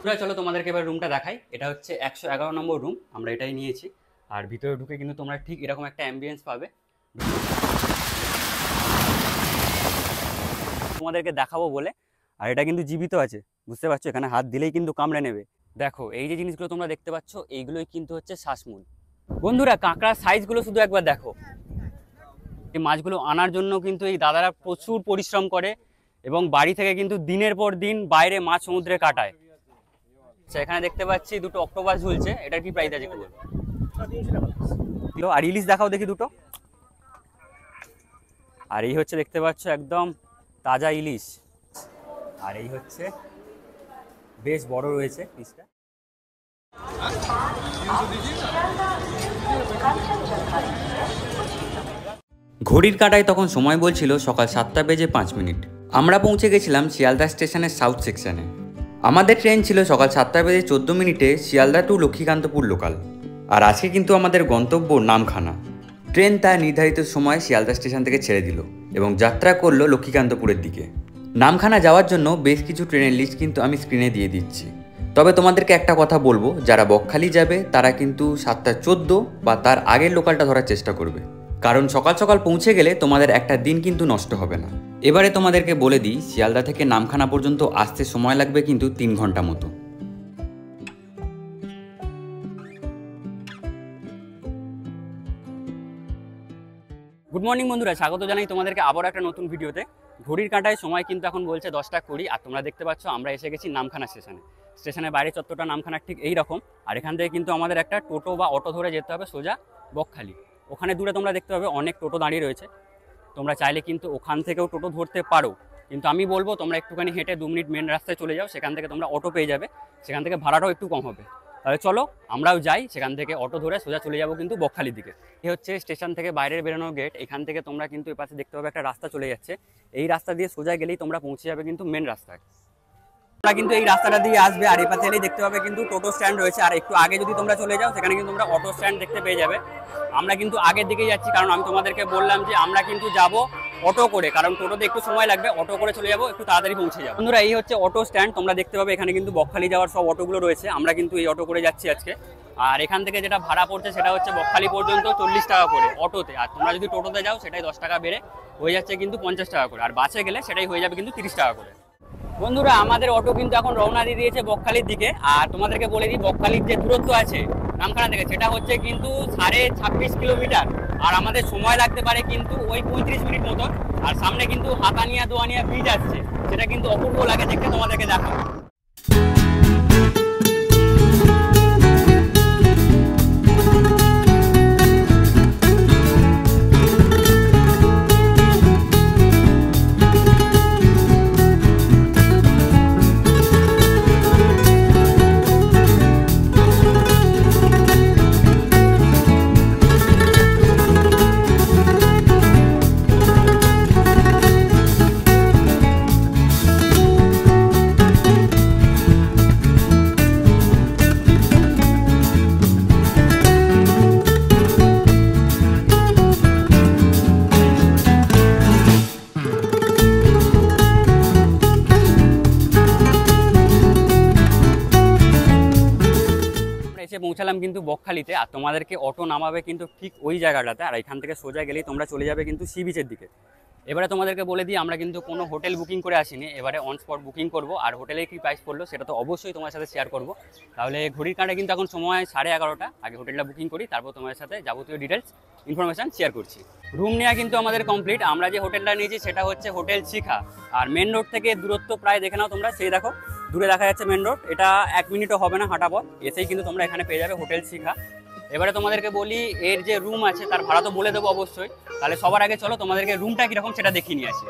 বন্ধুরা চলো তোমাদেরকে এবার রুমটা দেখাই। এটা হচ্ছে 111 নম্বর রুম, আমরা এটাই নিয়েছি। আর ভিতরে ঢুকে কিন্তু তোমরা ঠিক এরকম একটা অ্যাম্বিয়েন্স পাবে। তোমাদেরকে দেখাবো বলে, আর এটা কিন্তু জীবিত আছে, বুঝতে পারছো? এখানে হাত দিলেই কিন্তু কামড়ে নেবে। দেখো এই যে জিনিসগুলো তোমরা দেখতে পাচ্ছ, এইগুলোই কিন্তু হচ্ছে শ্বাসমূল। বন্ধুরা কাঁকড়ার সাইজগুলো শুধু একবার দেখো। এই মাছগুলো আনার জন্য কিন্তু এই দাদারা প্রচুর পরিশ্রম করে এবং বাড়ি থেকে কিন্তু দিনের পর দিন বাইরে মাছ সমুদ্রে কাটায়। আচ্ছা, এখানে দেখতে পাচ্ছি দুটো অক্টোপাস ঝুলছে, এটার কি প্রাইস আছে একটু বলো? 300 টাকা। আর ইলিশ দেখাও দেখি দুটো। আর এই হচ্ছে দেখতে পাচ্ছ একদম তাজা ইলিশ। আর এই হচ্ছে বেশ বড় রয়েছে পিসটা। ঘড়ির কাঁটায় তখন সময় বলছিল সকাল 7:05। আমরা পৌঁছে গেছিলাম শিয়ালদা স্টেশনের সাউথ সেকশনে। আমাদের ট্রেন ছিল সকাল 7:14 শিয়ালদা টু লক্ষ্মীকান্তপুর লোকাল। আর আজকে কিন্তু আমাদের গন্তব্য নামখানা। ট্রেন তার নির্ধারিত সময় শিয়ালদা স্টেশন থেকে ছেড়ে দিল এবং যাত্রা করলো লক্ষ্মীকান্তপুরের দিকে। নামখানা যাওয়ার জন্য বেশ কিছু ট্রেনের লিস্ট কিন্তু আমি স্ক্রিনে দিয়ে দিচ্ছি। তবে তোমাদেরকে একটা কথা বলবো, যারা বকখালি যাবে তারা কিন্তু 7:14 বা তার আগের লোকালটা ধরার চেষ্টা করবে, কারণ সকাল সকাল পৌঁছে গেলে তোমাদের একটা দিন কিন্তু নষ্ট হবে না। এবারে তোমাদেরকে বলে দিই, শিয়ালদা থেকে নামখানা পর্যন্ত আসতে সময় লাগবে কিন্তু 3 ঘন্টা মতো। গুড মর্নিং বন্ধুরা, স্বাগত জানাই তোমাদেরকে আবার একটা নতুন ভিডিওতে। ঘড়ির কাঁটায় সময় কিন্তু এখন বলছে 10টা 20, আর তোমরা দেখতে পাচ্ছ আমরা এসে গেছি নামখানা স্টেশনে। স্টেশনের বাইরে চত্বরটা নামখানার ঠিক এই রকম। আর এখান থেকে কিন্তু আমাদের একটা টোটো বা অটো ধরে যেতে হবে সোজা বকখালি। ওখানে দূরে তোমরা দেখতে পাবে অনেক টোটো দাঁড়িয়ে রয়েছে, তোমরা চাইলে কিন্তু ওখান থেকেও টোটো ধরতে পারো। কিন্তু আমি বলবো তোমরা একটুখানি হেঁটে 2 মিনিট মেন রাস্তায় চলে যাও, সেখান থেকে তোমরা অটো পেয়ে যাবে, সেখান থেকে ভাড়াটাও একটু কম হবে। তাহলে চলো আমরাও যাই, সেখান থেকে অটো ধরে সোজা চলে যাবো কিন্তু বকখালির দিকে। এই হচ্ছে স্টেশন থেকে বাইরের বেরোনোর গেট। এখান থেকে তোমরা কিন্তু এপাশে দেখতে পাবে একটা রাস্তা চলে যাচ্ছে, এই রাস্তা দিয়ে সোজা গেলেই তোমরা পৌঁছে যাবে কিন্তু মেন রাস্তায়। তোমরা কিন্তু এই রাস্তাটা দিয়ে আসবে, আর এই পাশে এলেই দেখতে পাবে কিন্তু টোটো স্ট্যান্ড রয়েছে। আর একটু আগে যদি তোমরা চলে যাও সেখানে কিন্তু তোমরা অটো স্ট্যান্ড দেখতে পেয়ে যাবে। আমরা কিন্তু আগের দিকেই যাচ্ছি, কারণ আমি তোমাদেরকে বললাম যে আমরা কিন্তু যাব অটো করে, কারণ টোটোতে একটু সময় লাগবে, অটো করে চলে যাবো, একটু তাড়াতাড়ি পৌঁছে যাবো। বন্ধুরা এই হচ্ছে অটো স্ট্যান্ড, তোমরা দেখতে পাবে এখানে কিন্তু বকখালি যাওয়ার সব অটোগুলো রয়েছে। আমরা কিন্তু এই অটো করে যাচ্ছি আজকে। আর এখান থেকে যেটা ভাড়া পড়ছে সেটা হচ্ছে বকখালি পর্যন্ত 40 টাকা করে অটোতে, আর তোমরা যদি টোটোতে যাও সেটাই 10 টাকা বেড়ে হয়ে যাচ্ছে কিন্তু 50 টাকা করে, আর বাসে গেলে সেটাই হয়ে যাবে কিন্তু 30 টাকা করে। বন্ধুরা আমাদের অটো কিন্তু এখন রওনা দিয়ে দিয়েছে বকখালির দিকে। আর তোমাদেরকে বলে দিই, বকখালির যে দূরত্ব আছে নামখানা থেকে সেটা হচ্ছে কিন্তু 26.5 কিলোমিটার। আর আমাদের সময় লাগতে পারে কিন্তু ওই 35 মিনিট মতন। আর সামনে কিন্তু হাতানিয়া দোয়ানিয়া ব্রিজ আসছে, সেটা কিন্তু অপূর্ব লাগে দেখতে, তোমাদেরকে দেখাবো। পৌঁছালাম কিন্তু বকখালিতে, আর তোমাদেরকে অটো নামাবে কিন্তু ঠিক ওই জায়গাটাতে। আর এখান থেকে সোজা গেলেই তোমরা চলে যাবে কিন্তু সি বিচের দিকে। এবারে তোমাদেরকে বলে দিই, আমরা কিন্তু কোনো হোটেল বুকিং করে আসিনি, এবারে অন স্পট বুকিং করব। আর হোটেলে কি প্রাইস পড়লো সেটা তো অবশ্যই তোমার সাথে শেয়ার করব। তাহলে ঘড়ির কাঁটায় কিন্তু এখন সময় 11:30, আগে হোটেলটা বুকিং করি, তারপর তোমাদের সাথে যাবতীয় ডিটেলস ইনফরমেশন শেয়ার করছি। রুম নেওয়া কিন্তু আমাদের কমপ্লিট। আমরা যে হোটেলটা নিয়েছি সেটা হচ্ছে হোটেল শিখা। আর মেন রোড থেকে দূরত্ব প্রায় দেখে নাও তোমরা, সেই দেখো দূরে দেখা যাচ্ছে মেন রোড, এটা 1 মিনিটও হবে না হাঁটা পথ, এসেই কিন্তু তোমরা এখানে পেয়ে যাবে হোটেল শিখা। এবারে তোমাদেরকে বলি এর যে রুম আছে তার ভাড়া তো বলে দেবো অবশ্যই। তাহলে সবার আগে চলো তোমাদেরকে রুমটা কীরকম সেটা দেখিয়ে নিয়ে আসি।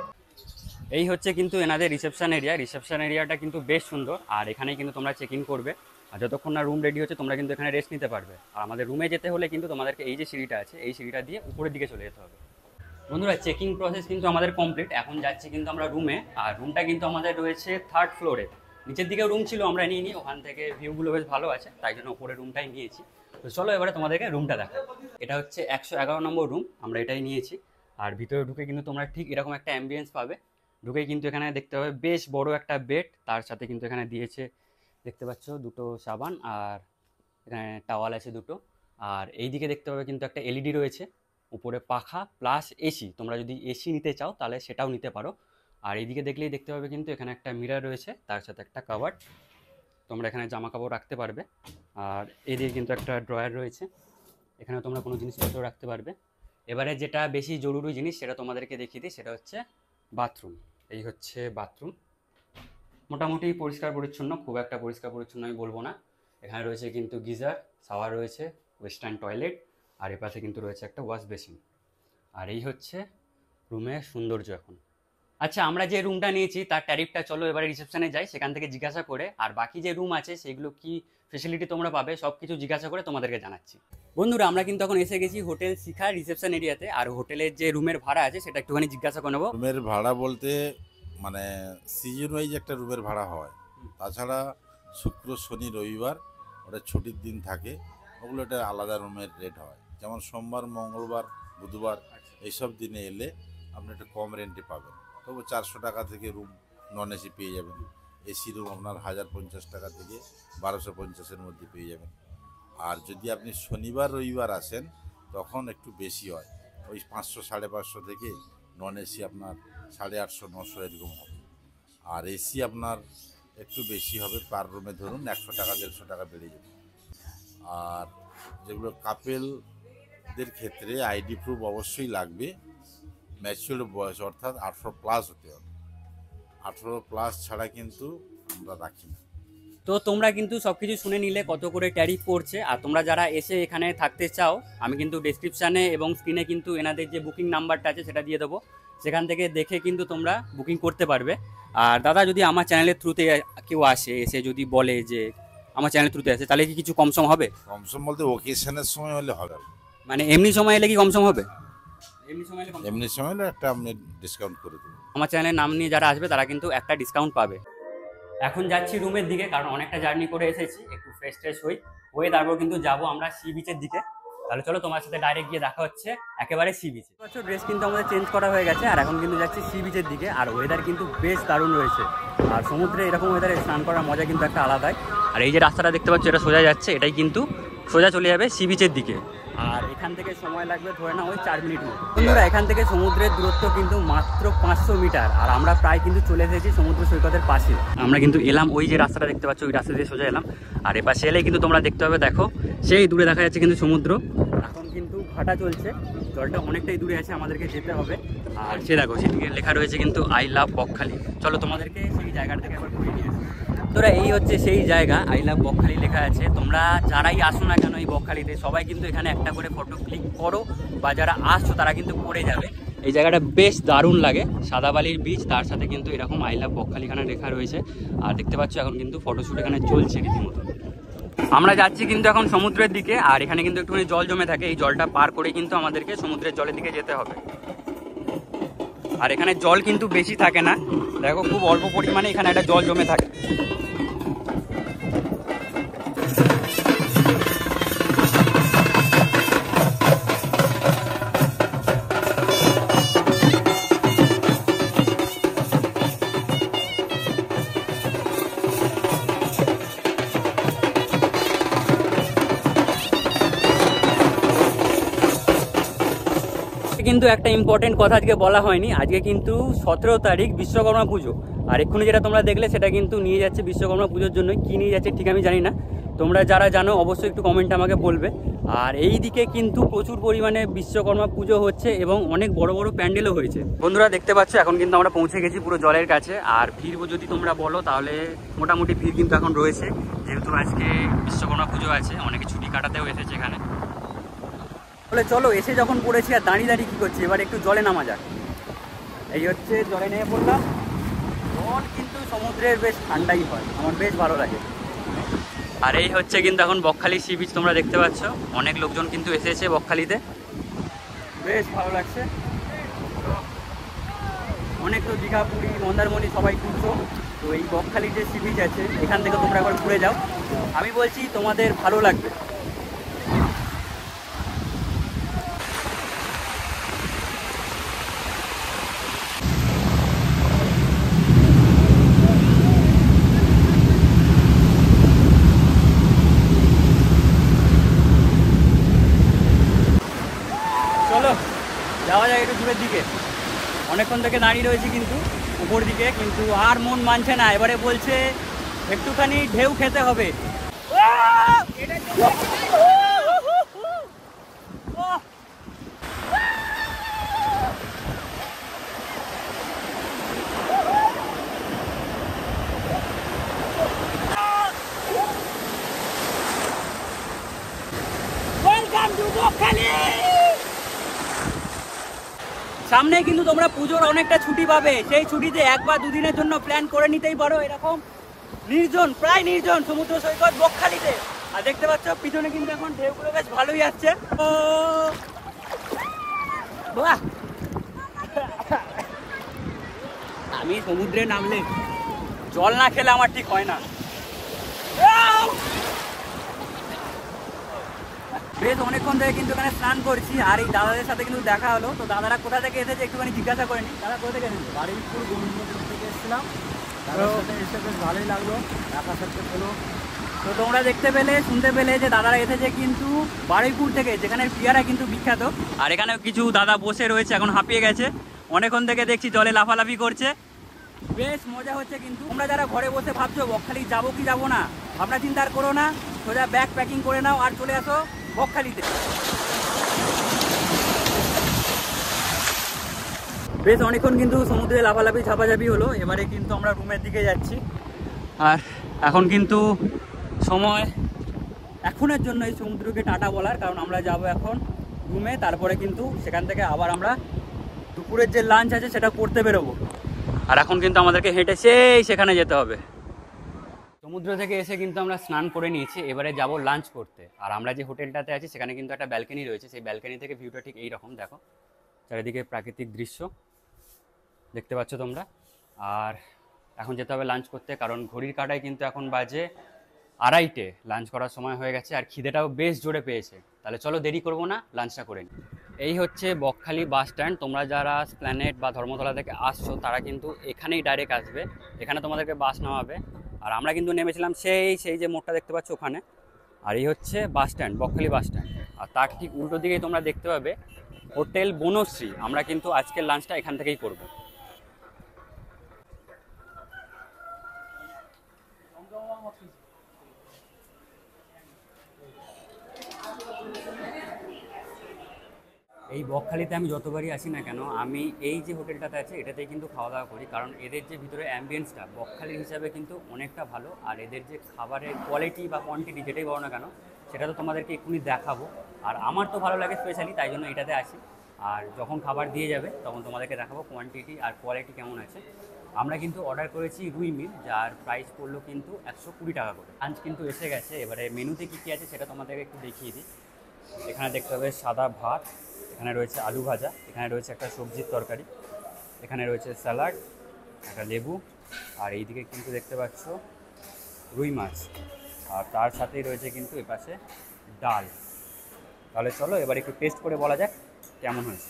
এই হচ্ছে কিন্তু এনাদের রিসেপশন এরিয়া। রিসেপশন এরিয়াটা কিন্তু বেশ সুন্দর, আর এখানেই কিন্তু তোমরা চেক ইন করবে। আর যতক্ষণ না রুম রেডি হচ্ছে তোমরা কিন্তু এখানে রেস্ট নিতে পারবে। আর আমাদের রুমে যেতে হলে কিন্তু তোমাদেরকে এই যে সিঁড়িটা আছে এই সিঁড়িটা দিয়ে উপরের দিকে চলে যেতে হবে। বন্ধুরা চেকিং প্রসেস কিন্তু আমাদের কমপ্লিট, এখন যাচ্ছি কিন্তু আমরা রুমে। আর রুমটা কিন্তু আমাদের রয়েছে 3rd ফ্লোরে। নিচের দিকে রুম ছিল আমরা নিয়ে নিই, ওখান থেকে ভিউগুলো বেশ ভালো আছে, তাই জন্য উপরে রুমটাই নিয়েছি। তো চলো এবারে তোমাদেরকে রুমটা দেখাই। এটা হচ্ছে 111 নম্বর রুম, আমরা এটাই নিয়েছি। আর ভিতরে ঢুকে কিন্তু তোমরা ঠিক এরকম একটা অ্যাম্বিয়েন্স পাবে। ঢুকেই কিন্তু এখানে দেখতে পাবে বেশ বড় একটা বেড, তার সাথে কিন্তু এখানে দিয়েছে দেখতে পাচ্ছ দুটো সাবান, আর এখানে টাওয়াল আছে দুটো। আর এই দিকে দেখতে পাবে কিন্তু একটা এলইডি রয়েছে, উপরে পাখা প্লাস এসি। তোমরা যদি এসি নিতে চাও তাহলে সেটাও নিতে পারো। আর এইদিকে দেখলেই দেখতে পাবে কিন্তু এখানে একটা মিরর রয়েছে, তার সাথে একটা কাভার্ড, তোমরা এখানে জামা কাপড় রাখতে পারবে। আর এদিকে কিন্তু একটা ড্রয়ার রয়েছে, এখানে তোমরা কোনো জিনিসপত্র রাখতে পারবে। এবারে যেটা বেশি জরুরি জিনিস সেটা তোমাদেরকে দেখিয়ে দিই, সেটা হচ্ছে বাথরুম। এই হচ্ছে বাথরুম, মোটামুটি পরিষ্কার পরিচ্ছন্ন, খুব একটা পরিষ্কার পরিচ্ছন্ন আমি বলবো না। এখানে রয়েছে কিন্তু গিজার, শাওয়ার রয়েছে, ওয়েস্টার্ন টয়লেট, আর এ পাশে কিন্তু রয়েছে একটা ওয়াশ বেসিন। আর এই হচ্ছে রুমের সৌন্দর্য এখন। আচ্ছা, আমরা যে রুমটা নিয়েছি তার ট্যারিফটা চলো এবারে রিসেপশনে যাই, সেখান থেকে জিজ্ঞাসা করে, আর বাকি যে রুম আছে সেগুলো কি ফেসিলিটি তোমরা পাবে সব কিছু জিজ্ঞাসা করে তোমাদেরকে জানাচ্ছি। বন্ধুরা, আমরা কিন্তু এখন এসে গেছি হোটেল শিখা রিসেপশন এরিয়াতে। আর হোটেলের যে রুমের ভাড়া আছে সেটা একটুখানি জিজ্ঞাসা করে নেবো। রুমের ভাড়া বলতে মানে সিজন ওয়াইজ একটা রুমের ভাড়া হয়, তাছাড়া শুক্র শনি রবিবার ওটা ছুটির দিন থাকে, ওগুলো একটা আলাদা রুমের রেট হয়। যেমন সোমবার মঙ্গলবার বুধবার এইসব দিনে এলে আপনি একটা কম রেন্টে পাবেন, তবু 400 টাকা থেকে রুম নন এসি পেয়ে যাবেন। এসি রুম আপনার 1050 টাকা থেকে 1250-এর মধ্যে পেয়ে যাবেন। আর যদি আপনি শনিবার রবিবার আসেন তখন একটু বেশি হয়, ওই 500-550 থেকে নন এসি আপনার 850-900 এরকম হবে। আর এসি আপনার একটু বেশি হবে, পার রুমে ধরুন 100 টাকা 150 টাকা বেড়ে যাবে। আর যেগুলো কাপেলদের ক্ষেত্রে আইডি প্রুফ অবশ্যই লাগবে, ম্যাচিওর বয়স অর্থাৎ 18+ হতে হবে। 18+ ছাড়া কিন্তু আমরা রাখি না। তো তোমরা কিন্তু সব কিছু শুনে নিলে কত করে ট্যারিফ পড়ছে। আর তোমরা যারা এসে এখানে থাকতে চাও, আমি কিন্তু ডেসক্রিপশানে এবং স্ক্রিনে কিন্তু এনাদের যে বুকিং নাম্বারটা আছে সেটা দিয়ে দেবো, সেখান থেকে দেখে কিন্তু তোমরা বুকিং করতে পারবে। আর দাদা, যদি আমার চ্যানেলের থ্রুতে কেউ আসে, এসে যদি বলে যে আমার চ্যানেলের থ্রুতে আসে, তাহলে কি কিছু কমসম হবে? কমসম বলতে ওকেশনের সময় হলে হবে, মানে এমনি সময় এলে কি কমসম হবে? এমনি সময় হলে একটা আপনি ডিসকাউন্ট করে দেবেন। আমার চ্যানেলের নাম নিয়ে যারা আসবে তারা কিন্তু একটা ডিসকাউন্ট পাবে। এখন যাচ্ছি রুমের দিকে, কারণ অনেকটা জার্নি করে এসেছি, একটু ফ্রেশ হয়ে তারপর কিন্তু যাব আমরা সি বিচের দিকে। তাহলে চলো তোমার সাথে ডাইরেক্ট গিয়ে দেখা হচ্ছে একেবারে সি বিচে। ড্রেস কিন্তু আমাদের চেঞ্জ করা হয়ে গেছে, আর এখন কিন্তু যাচ্ছি সি বিচের দিকে। আর ওয়েদার কিন্তু বেশ দারুণ রয়েছে, আর সমুদ্রে এরকম ওয়েদারে স্নান করার মজা কিন্তু একটা আলাদাই। আর এই যে রাস্তাটা দেখতে পাচ্ছ, এটা সোজা যাচ্ছে, এটাই কিন্তু সোজা চলে যাবে সি বিচের দিকে। আর এখান থেকে সময় লাগবে ধরে না ওই 4 মিনিট মতো। বন্ধুরা, এখান থেকে সমুদ্রের দূরত্ব কিন্তু মাত্র 500 মিটার, আর আমরা প্রায় কিন্তু চলে এসেছি সমুদ্র সৈকতের পাশে। আমরা কিন্তু এলাম, ওই যে রাস্তাটা দেখতে পাচ্ছ ওই রাস্তা দিয়ে সোজা এলাম। আর এপাশে এলেই কিন্তু তোমরা দেখতে পাবে, দেখো সেই দূরে দেখা যাচ্ছে কিন্তু সমুদ্র। এখন কিন্তু ভাটা চলছে, জলটা অনেকটাই দূরে আছে, আমাদেরকে যেতে হবে। আর সে দেখো সেদিকে লেখা রয়েছে কিন্তু আই লাভ বকখালি। চলো তোমাদেরকে সেই জায়গাটা থেকে একবার ঘুরে নিয়ে আসি। তোরা এই হচ্ছে সেই জায়গা, আই লাভ বকখালি লেখা আছে। তোমরা যারাই আসো না কেন এই বকখালিতে, সবাই কিন্তু এখানে একটা করে ফটো ক্লিক করো, বা যারা আসছো তারা কিন্তু করে যাবে। এই জায়গাটা বেশ দারুণ লাগে, সাদাবালির বীচ, তার সাথে কিন্তু এরকম আই লাভ বকখালি এখানে লেখা রয়েছে। আর দেখতে পাচ্ছ এখন কিন্তু ফটোশ্যুট এখানে চলছে রীতিমতো। আমরা যাচ্ছি কিন্তু এখন সমুদ্রের দিকে, আর এখানে কিন্তু একটুখানি জল জমে থাকে, এই জলটা পার করে কিন্তু আমাদেরকে সমুদ্রের জলের দিকে যেতে হবে। আর এখানে জল কিন্তু বেশি থাকে না, দেখো খুব অল্প পরিমাণে এখানে একটা জল জমে থাকে। কিন্তু একটা ইম্পর্টেন্ট কথা আজকে বলা হয়নি, আজকে কিন্তু 17 তারিখ বিশ্বকর্মা পুজো। আর এক্ষুনি যেটা তোমরা দেখলে সেটা কিন্তু নিয়ে যাচ্ছে বিশ্বকর্মা পুজোর জন্য। কি নিয়ে যাচ্ছে ঠিক আমি জানি না, তোমরা যারা জানো অবশ্যই একটু কমেন্টে আমাকে বলবে। আর এই দিকে কিন্তু প্রচুর পরিমাণে বিশ্বকর্মা পুজো হচ্ছে এবং অনেক বড় বড় প্যান্ডেলও হয়েছে। বন্ধুরা দেখতে পাচ্ছ এখন কিন্তু আমরা পৌঁছে গেছি পুরো জলের কাছে। আর ভিড় যদি তোমরা বলো তাহলে মোটামুটি ভিড় কিন্তু এখন রয়েছে, যেহেতু আজকে বিশ্বকর্মা পুজো আছে, অনেকে ছুটি কাটাতেও এসেছে এখানে। বলে চলো, এসে যখন পড়েছি আর দাঁড়িয়ে দাঁড়িয়ে কী করছি, এবার একটু জলে নামা যাক। এই হচ্ছে জলে নেমে পড়লাম। জল কিন্তু সমুদ্রের বেশ ঠান্ডাই হয়, আমার বেশ ভালো লাগে। আর এই হচ্ছে কিন্তু এখন বকখালি সি বিচ, তোমরা দেখতে পাচ্ছ অনেক লোকজন কিন্তু এসেছে বকখালিতে, বেশ ভালো লাগছে। অনেক তো দীঘা পুরী মন্দারমণি সবাই ঘুরছো, তো এই বকখালি যে সি বিচ আছে এখান থেকে তোমরা একবার ঘুরে যাও, আমি বলছি তোমাদের ভালো লাগবে। যায় একটু দূরের দিকে। অনেকক্ষণ থেকে দাঁড়িয়ে রয়েছি কিন্তু উপর দিকে, কিন্তু আর মন মানছে না। এবারে বলছে একটুখানি ঢেউ খেতে হবে। সামনে কিন্তু তোমরা পুজোর অনেকটা ছুটি পাবে, সেই ছুটিতে এক বা দুদিনের জন্য প্ল্যান করে নিতেই পারো এরকম নির্জন, প্রায় নির্জন সমুদ্র সৈকত বকখালিতে। আর দেখতে পাচ্ছ পিছনে কিন্তু এখন ঢেউগুলো বেশ ভালোই আসছে। ও বাহ, আমি সমুদ্রে নামলে জল না খেলে আমার ঠিক হয় না। বেশ অনেকক্ষণ থেকে কিন্তু এখানে স্নান করছি, আর এই দাদাদের সাথে কিন্তু দেখা হলো। তো দাদারা কোথা থেকে এসেছে একটুখানি জিজ্ঞাসা করেনি। দাদা কোথা থেকে এসেছে? বারুইপুর গোবিন্দপুর থেকে এসেছিলাম, তাদের সাথে এসে বেশ ভালোই লাগলো, দেখা সাথে হলো। তো তোমরা দেখতে পেলে, শুনতে পেলে যে দাদারা এসেছে কিন্তু বারুইপুর থেকে, যেখানে পিয়ারা কিন্তু বিখ্যাত। আর এখানে কিছু দাদা বসে রয়েছে, এখন হাঁপিয়ে গেছে, অনেকক্ষণ থেকে দেখছি জলে লাফালাফি করছে। বেশ মজা হচ্ছে কিন্তু। তোমরা যারা ঘরে বসে ভাবছো বকখালি যাবো কি যাবো না, ভাবনা চিন্তা আর করো না, সোজা ব্যাগ প্যাকিং করে নাও আর চলে আসো বকখালিতে। বেশ অনেকক্ষণ কিন্তু সমুদ্রে লাফালাফি ঝাপাঝাপি হলো। এবারে কিন্তু আমরা রুমের দিকে যাচ্ছি। আর এখন কিন্তু সময় এখনের জন্য এই সমুদ্রকে টাটা বলার, কারণ আমরা যাব এখন রুমে। তারপরে কিন্তু সেখান থেকে আবার আমরা দুপুরের যে লাঞ্চ আছে সেটা করতে বেরোবো। আর এখন কিন্তু আমাদেরকে হেঁটে সেখানে যেতে হবে। সমুদ্র থেকে এসে কিন্তু আমরা স্নান করে নিয়েছি, এবারে যাব লাঞ্চ করতে। আর আমরা যে হোটেলটাতে আছি সেখানে কিন্তু একটা ব্যালকনি রয়েছে, সেই ব্যালকনি থেকে ভিউটা ঠিক এইরকম। দেখো চারিদিকে প্রাকৃতিক দৃশ্য দেখতে পাচ্ছ তোমরা। আর এখন যেতে হবে লাঞ্চ করতে, কারণ ঘড়ির কাঁটায় কিন্তু এখন বাজে 2:30, লাঞ্চ করার সময় হয়ে গেছে। আর খিদেটাও বেশ জোরে পেয়েছে। তাহলে চলো দেরি করবো না, লাঞ্চটা করে নিই। এই হচ্ছে বকখালি বাস স্ট্যান্ড। তোমরা যারা স্প্ল্যানেড বা ধর্মতলা থেকে আসছো তারা কিন্তু এখানেই ডাইরেক্ট আসবে, এখানে তোমাদেরকে বাস নামাবে। আর আমরা কিন্তু নেমেছিলাম সেই যে মোড়টা দেখতে পাচ্ছ ওখানে। আর এই হচ্ছে bus stand, Bakkhali bus stand. আর তার ঠিক উল্টো দিকেই তোমরা দেখতে পাবে হোটেল বনশ্রী। আমরা কিন্তু আজকের লাঞ্চটা এখান থেকেই করবো। এই বকখালিতে আমি যতবারই আসি না কেন, আমি এই যে হোটেলটাতে আছে এটাতেই কিন্তু খাওয়া দাওয়া করি, কারণ এদের যে ভিতরে অ্যাম্বিয়েন্সটা বকখালির হিসাবে কিন্তু অনেকটা ভালো। আর এদের যে খাবারের কোয়ালিটি বা কোয়ান্টিটি যেটাই বলো না কেন, সেটা তো তোমাদেরকে এক্ষুনি দেখাবো। আর আমার তো ভালো লাগে স্পেশালি, তাই জন্য এটাতে আসি। আর যখন খাবার দিয়ে যাবে তখন তোমাদেরকে দেখাবো কোয়ান্টিটি আর কোয়ালিটি কেমন আছে। আমরা কিন্তু অর্ডার করেছি রুই মিল, যার প্রাইস পড়লো কিন্তু 120 টাকা করে। লাঞ্চ কিন্তু এসে গেছে, এবারে মেনুতে কী কী আছে সেটা তোমাদেরকে একটু দেখিয়ে দিই। এখানে দেখতে হবে সাদা ভাত, এখানে রয়েছে আলু ভাজা, এখানে রয়েছে একটা সবজির তরকারি, এখানে রয়েছে স্যালাড, একটা লেবু, আর এইদিকে কিন্তু দেখতে পাচ্ছ রুই মাছ, আর তার সাথেই রয়েছে কিন্তু এপাশে ডাল। তাহলে চলো এবার একটু টেস্ট করে বলা যাক কেমন হয়েছে।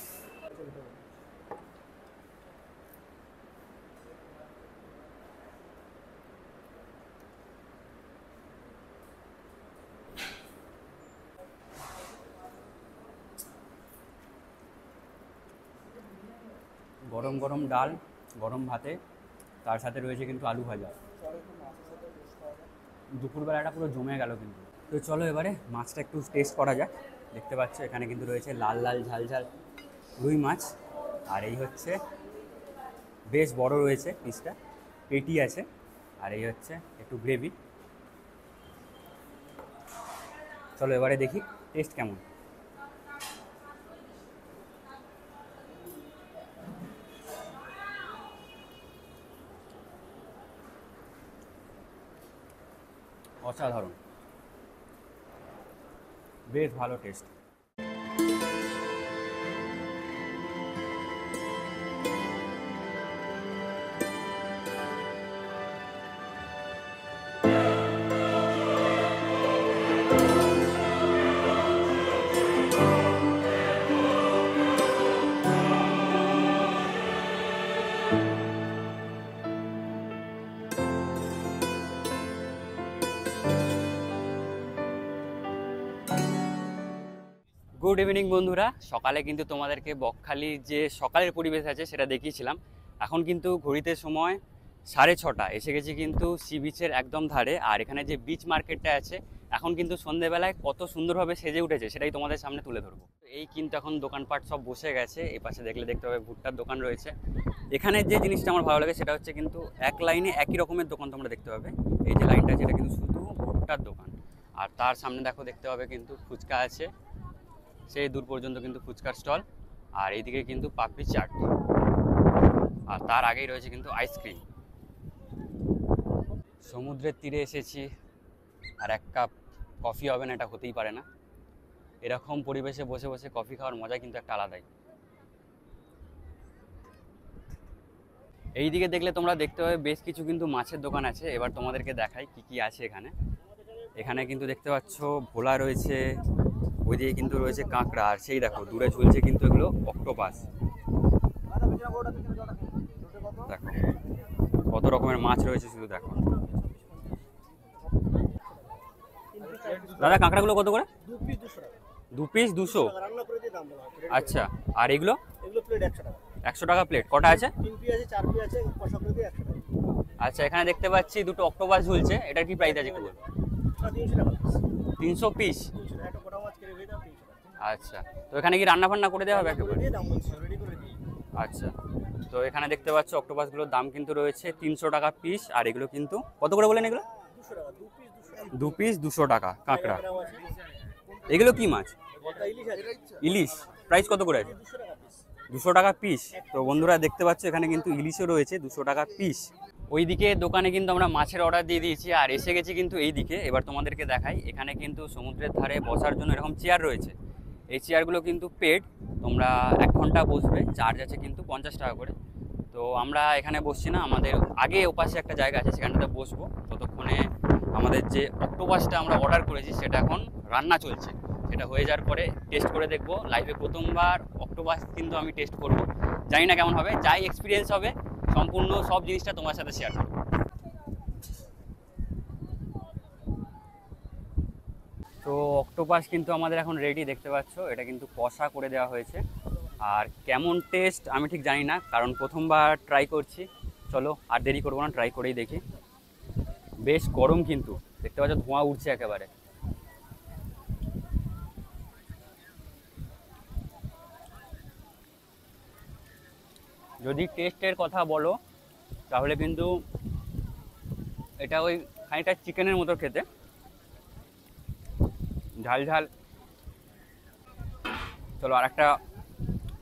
গরম গরম ডাল, গরম ভাতে, তার সাথে রয়েছে কিন্তু আলু ভাজা। দুপুরবেলাটা পুরো জমে গেল কিন্তু। তো চলো এবারে মাছটা একটু টেস্ট করা যাক। দেখতে পাচ্ছ এখানে কিন্তু রয়েছে লাল লাল ঝাল ঝাল রুই মাছ। আর এই হচ্ছে বেশ বড় রয়েছে পিসটা, পেটি আছে। আর এই হচ্ছে একটু গ্রেভি। চলো এবারে দেখি টেস্ট কেমন। অসাধারণ, বেশ ভালো টেস্ট। গুড ইভিনিং বন্ধুরা। সকালে কিন্তু তোমাদেরকে বকখালির যে সকালের পরিবেশ আছে সেটা দেখিয়েছিলাম। এখন কিন্তু ঘড়িতে সময় 6:30, এসে গেছি কিন্তু সি বিচের একদম ধারে। আর এখানে যে বিচ মার্কেটটা আছে এখন কিন্তু সন্ধ্যেবেলায় কত সুন্দরভাবে সেজে উঠেছে সেটাই তোমাদের সামনে তুলে ধরবো। এই কিন্তু এখন দোকানপাট সব বসে গেছে। এই পাশে দেখতে হবে ভুট্টার দোকান রয়েছে। এখানে যে জিনিসটা আমার ভালো লাগে সেটা হচ্ছে কিন্তু এক লাইনে একই রকমের দোকান তোমরা দেখতে পাবে। এই যে লাইনটা যেটা কিন্তু শুধু ভুট্টার দোকান, আর তার সামনে দেখতে হবে কিন্তু ফুচকা আছে, সেই দূর পর্যন্ত কিন্তু ফুচকার স্টল। আর এইদিকে কিন্তু পাপড়ি চাট, আর তার আগেই রয়েছে কিন্তু আইসক্রিম। সমুদ্রের তীরে এসেছি আর এক কাপ কফি হবে না, এটা হতেই পারে না। এরকম পরিবেশে বসে বসে কফি খাওয়ার মজা কিন্তু একটা আলাদাই। এইদিকে দেখলে তোমরা দেখতে পাবে বেশ কিছু কিন্তু মাছের দোকান আছে। এবার তোমাদেরকে দেখাই কি কি আছে এখানে। এখানে কিন্তু দেখতে পাচ্ছ ভোলা রয়েছে, ওইদিকে কিন্তু রয়েছে কাঁকড়া, আর সেই দেখো দূরে ঝুলছে কিন্তু এগুলো অক্টোপাস। দেখো কত রকমের মাছ রয়েছে শুধু দেখো। দাদা কাঁকড়াগুলো কত করে? 2 পিস 200। আচ্ছা, আর এগুলো 100 টাকা প্লেট। কটা আছে? আচ্ছা, এখানে দেখতে পাচ্ছি দুটো অক্টোপাস ঝুলছে, এটার কি প্রাইস আছে একটু বলুন? 300 পিস। আচ্ছা, তো এখানে কি রান্না বান্না করে দেওয়া হবে একেবারে? আচ্ছা, তো এখানে দেখতে পাচ্ছ অক্টোপাসগুলোর দাম কিন্তু রয়েছে 300 টাকা পিস। আর এগুলো কিন্তু কত করে বলেন এগুলো? 2 পিস 200 টাকা কাঁকড়া। এগুলো কি মাছ? ইলিশ। প্রাইস কত করে আছে? 200 টাকা পিস। তো বন্ধুরা দেখতে পাচ্ছ এখানে কিন্তু ইলিশও রয়েছে 200 টাকা পিস। ওইদিকে দোকানে কিন্তু আমরা মাছের অর্ডার দিয়ে দিয়েছি আর এসে গেছি কিন্তু এই দিকে। এবার তোমাদেরকে দেখাই, এখানে কিন্তু সমুদ্রের ধারে বসার জন্য এরকম চেয়ার রয়েছে। এই চেয়ারগুলো কিন্তু পেড, তোমরা 1 ঘন্টা বসবে, চার্জ আছে কিন্তু 50 টাকা করে। তো আমরা এখানে বসছি না, আমাদের আগে ওপাশে একটা জায়গা আছে সেখানটাতে বসবো। ততক্ষণে আমাদের যে অক্টোপাসটা আমরা অর্ডার করেছি সেটা এখন রান্না চলছে, সেটা হয়ে যাওয়ার পরে টেস্ট করে দেখবো। লাইফে প্রথমবার অক্টোপাস কিন্তু আমি টেস্ট করব, জানি না কেমন হবে, যাই এক্সপিরিয়েন্স হবে সম্পূর্ণ সব জিনিসটা তোমার সাথে শেয়ার করবো। তো অক্টোপাস কিন্তু আমাদের এখন রেডি, দেখতে পাচ্ছ এটা কিন্তু কষা করে দেওয়া হয়েছে। আর কেমন টেস্ট আমি ঠিক জানি না, কারণ প্রথমবার ট্রাই করছি। চলো আর দেরি করবো না, ট্রাই করেই দেখি। বেশ গরম কিন্তু, দেখতে পাচ্ছ ধোঁয়া উঠছে একেবারে। যদি টেস্টের কথা বলো তাহলে কিন্তু এটা ওই খানিকটা চিকেনের মতো খেতে, ঝাল ঝাল। চলো আর একটা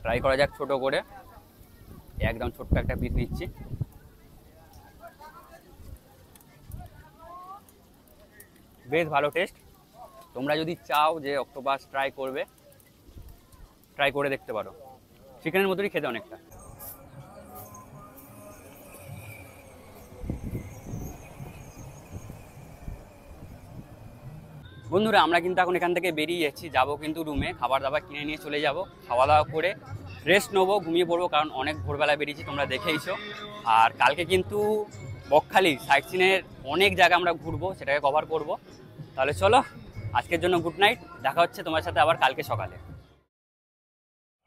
ট্রাই করা যাক ছোট করে, একদম ছোট্ট একটা পিস নিচ্ছি। বেশ ভালো টেস্ট। তোমরা যদি চাও যে অক্টোপাস ট্রাই করবে, ট্রাই করে দেখতে পারো, চিকেনের মতোই খেতে অনেকটা। বন্ধুরা আমরা কিন্তু এখন এখান থেকে বেরিয়ে যাচ্ছি, যাবো কিন্তু রুমে, খাবার দাবার কিনে নিয়ে চলে যাব, খাওয়া দাওয়া করে রেস্ট নেবো, ঘুমিয়ে পড়বো, কারণ অনেক ভোরবেলা বেরিয়েছি তোমরা দেখেইছো। আর কালকে কিন্তু বকখালি সাইট সিনের অনেক জায়গা আমরা ঘুরবো, সেটাকে কভার করব। তাহলে চলো আজকের জন্য গুড নাইট, দেখা হচ্ছে তোমার সাথে আবার কালকে সকালে।